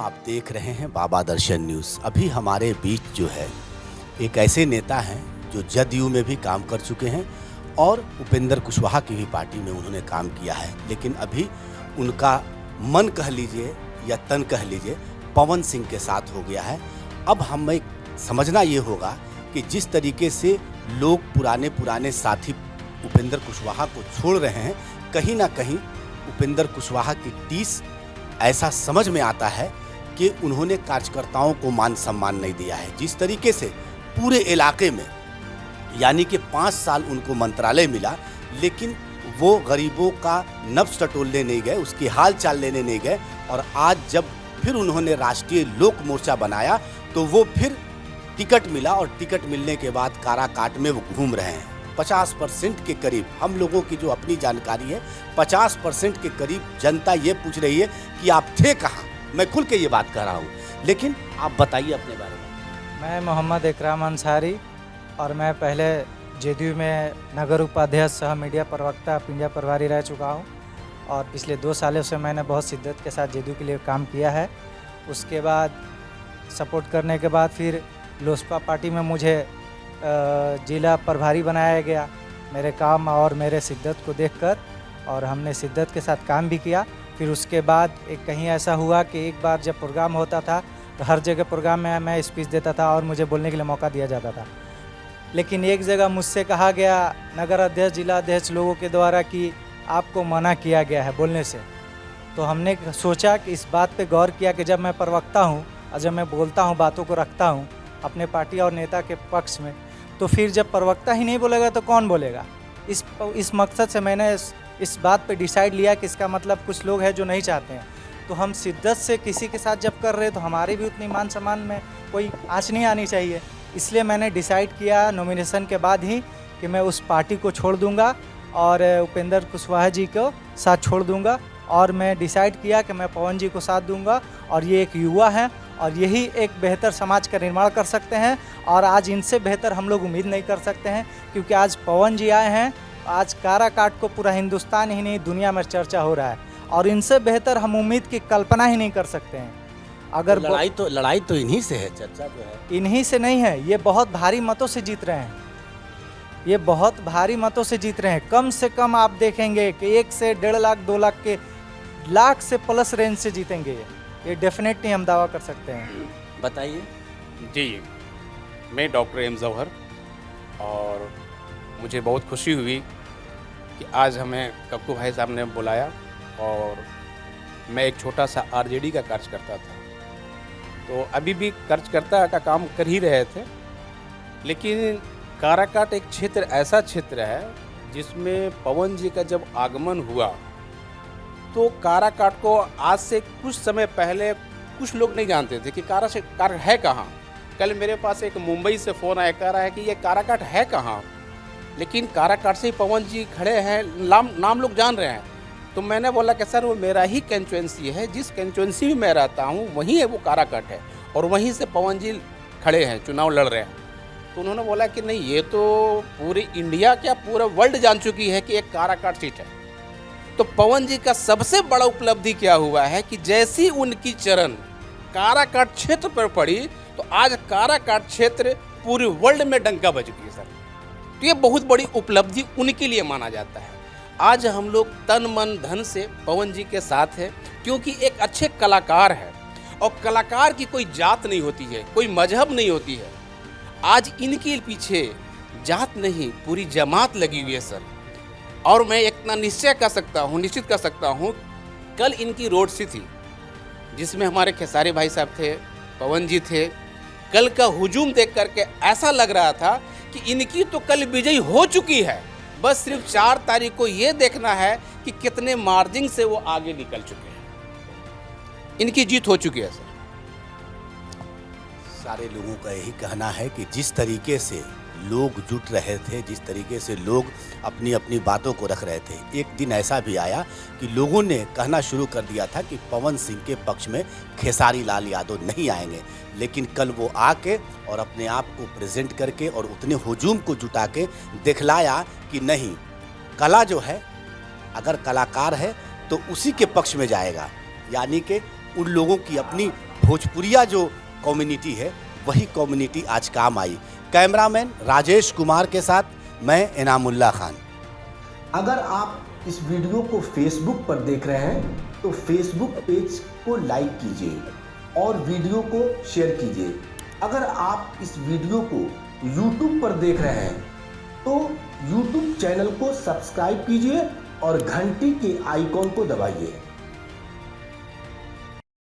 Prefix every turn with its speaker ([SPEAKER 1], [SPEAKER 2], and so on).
[SPEAKER 1] आप देख रहे हैं बाबा दर्शन न्यूज़। अभी हमारे बीच जो है एक ऐसे नेता हैं जो जदयू में भी काम कर चुके हैं और उपेंद्र कुशवाहा की भी पार्टी में उन्होंने काम किया है, लेकिन अभी उनका मन कह लीजिए या तन कह लीजिए पवन सिंह के साथ हो गया है। अब हमें समझना ये होगा कि जिस तरीके से लोग पुराने साथी उपेंद्र कुशवाहा को छोड़ रहे हैं, कहीं ना कहीं उपेंद्र कुशवाहा की टीस ऐसा समझ में आता है कि उन्होंने कार्यकर्ताओं को मान सम्मान नहीं दिया है। जिस तरीके से पूरे इलाके में यानी कि 5 साल उनको मंत्रालय मिला, लेकिन वो गरीबों का नब्ज टटोलने नहीं गए, उसकी हाल चाल लेने नहीं गए। और आज जब फिर उन्होंने राष्ट्रीय लोक मोर्चा बनाया तो वो फिर टिकट मिला और टिकट मिलने के बाद काराकाट में वो घूम रहे हैं। 50% के करीब, हम लोगों की जो अपनी जानकारी है, 50% के करीब जनता ये पूछ रही है कि आप थे कहाँ। मैं खुल के ये बात कर रहा हूँ, लेकिन आप बताइए अपने बारे में।
[SPEAKER 2] मैं मोहम्मद इकराम अंसारी और मैं पहले जेडीयू में नगर उपाध्यक्ष सह मीडिया प्रवक्ता पिंजा प्रभारी रह चुका हूँ और पिछले 2 सालों से मैंने बहुत शिद्दत के साथ जेडीयू के लिए काम किया है। उसके बाद सपोर्ट करने के बाद फिर लोजपा पार्टी में मुझे जिला प्रभारी बनाया गया, मेरे काम और मेरे शिद्दत को देखकर, और हमने शिद्दत के साथ काम भी किया। फिर उसके बाद एक कहीं ऐसा हुआ कि एक बार जब प्रोग्राम होता था तो हर जगह प्रोग्राम में मैं स्पीच देता था और मुझे बोलने के लिए मौका दिया जाता था, लेकिन एक जगह मुझसे कहा गया नगर अध्यक्ष जिला अध्यक्ष लोगों के द्वारा कि आपको मना किया गया है बोलने से। तो हमने सोचा कि इस बात पे गौर किया कि जब मैं प्रवक्ता हूँ और जब मैं बोलता हूँ, बातों को रखता हूँ अपने पार्टी और नेता के पक्ष में, तो फिर जब प्रवक्ता ही नहीं बोलेगा तो कौन बोलेगा। इस मकसद से मैंने इस बात पे डिसाइड लिया कि इसका मतलब कुछ लोग हैं जो नहीं चाहते हैं, तो हम शिद्दत से किसी के साथ जब कर रहे तो हमारी भी उतनी मान सम्मान में कोई आँच नहीं आनी चाहिए। इसलिए मैंने डिसाइड किया नॉमिनेशन के बाद ही कि मैं उस पार्टी को छोड़ दूंगा और उपेंद्र कुशवाहा जी को साथ छोड़ दूंगा, और मैं डिसाइड किया कि मैं पवन जी को साथ दूंगा। और ये एक युवा हैं और यही एक बेहतर समाज का निर्माण कर सकते हैं, और आज इनसे बेहतर हम लोग उम्मीद नहीं कर सकते हैं, क्योंकि आज पवन जी आए हैं। आज काराकाट को पूरा हिंदुस्तान ही नहीं दुनिया में चर्चा हो रहा है, और इनसे बेहतर हम उम्मीद की कल्पना ही नहीं कर सकते हैं। अगर
[SPEAKER 1] लड़ाई तो इन्हीं से है, चर्चा जो है
[SPEAKER 2] इन्हीं से नहीं है, ये बहुत भारी मतों से जीत रहे हैं, ये बहुत भारी मतों से जीत रहे हैं। कम से कम आप देखेंगे कि 1 से 1.5 लाख 2 लाख के लाख से प्लस रेंज से जीतेंगे ये डेफिनेटली हम दावा कर सकते हैं।
[SPEAKER 1] बताइए।
[SPEAKER 3] जी, मैं डॉक्टर एम जौहर, और मुझे बहुत खुशी हुई कि आज हमें कक्कू भाई साहब ने बुलाया। और मैं एक छोटा सा आरजेडी का कार्यकर्ता था, तो अभी भी कार्यकर्ता का काम कर ही रहे थे, लेकिन काराकाट एक क्षेत्र ऐसा क्षेत्र है जिसमें पवन जी का जब आगमन हुआ तो काराकाट को आज से कुछ समय पहले कुछ लोग नहीं जानते थे कि काराकाट है कहाँ। कल मेरे पास एक मुंबई से फ़ोन आया, कह रहा है कि ये काराकाट है कहाँ, लेकिन काराकाट से ही पवन जी खड़े हैं, नाम लोग जान रहे हैं। तो मैंने बोला कि सर वो मेरा ही कंस्टिट्यूएंसी है, जिस कंस्टिट्यूएंसी में मैं रहता हूँ वहीं है वो काराकाट है, और वहीं से पवन जी खड़े हैं, चुनाव लड़ रहे हैं। तो उन्होंने बोला कि नहीं, ये तो पूरी इंडिया क्या पूरा वर्ल्ड जान चुकी है कि एक काराकाट सीट है। तो पवन जी का सबसे बड़ा उपलब्धि क्या हुआ है कि जैसी उनकी चरण काराकाट क्षेत्र पर पड़ी तो आज काराकाट क्षेत्र पूरे वर्ल्ड में डंका बज गई सर। तो ये बहुत बड़ी उपलब्धि उनके लिए माना जाता है। आज हम लोग तन मन धन से पवन जी के साथ हैं, क्योंकि एक अच्छे कलाकार है, और कलाकार की कोई जात नहीं होती है, कोई मजहब नहीं होती है। आज इनके पीछे जात नहीं पूरी जमात लगी हुई है सर। और मैं इतना निश्चित कर सकता हूँ, कल इनकी रोड सी थी जिसमें हमारे खेसारी भाई साहब थे, पवन जी थे। कल का हुजूम देख करके ऐसा लग रहा था कि इनकी तो कल विजयी हो चुकी है, बस सिर्फ 4 तारीख को ये देखना है कि कितने मार्जिन से वो आगे निकल चुके हैं। इनकी जीत हो चुकी है सर।
[SPEAKER 1] सारे लोगों का यही कहना है कि जिस तरीके से लोग जुट रहे थे, जिस तरीके से लोग अपनी अपनी बातों को रख रहे थे, एक दिन ऐसा भी आया कि लोगों ने कहना शुरू कर दिया था कि पवन सिंह के पक्ष में खेसारी लाल यादव नहीं आएंगे, लेकिन कल वो आके और अपने आप को प्रेजेंट करके और उतने हुजूम को जुटा के दिखलाया कि नहीं, कला जो है अगर कलाकार है तो उसी के पक्ष में जाएगा। यानी कि उन लोगों की अपनी भोजपुरिया जो कम्युनिटी है वही कम्युनिटी आज काम आई। कैमरामैन राजेश कुमार के साथ मैं इनामुल्ला खान।
[SPEAKER 4] अगर आप इस वीडियो को फेसबुक पर देख रहे हैं तो फेसबुक पेज को लाइक कीजिए और वीडियो को शेयर कीजिए। अगर आप इस वीडियो को यूट्यूब पर देख रहे हैं तो यूट्यूब चैनल को सब्सक्राइब कीजिए और घंटी के आइकॉन को दबाइए।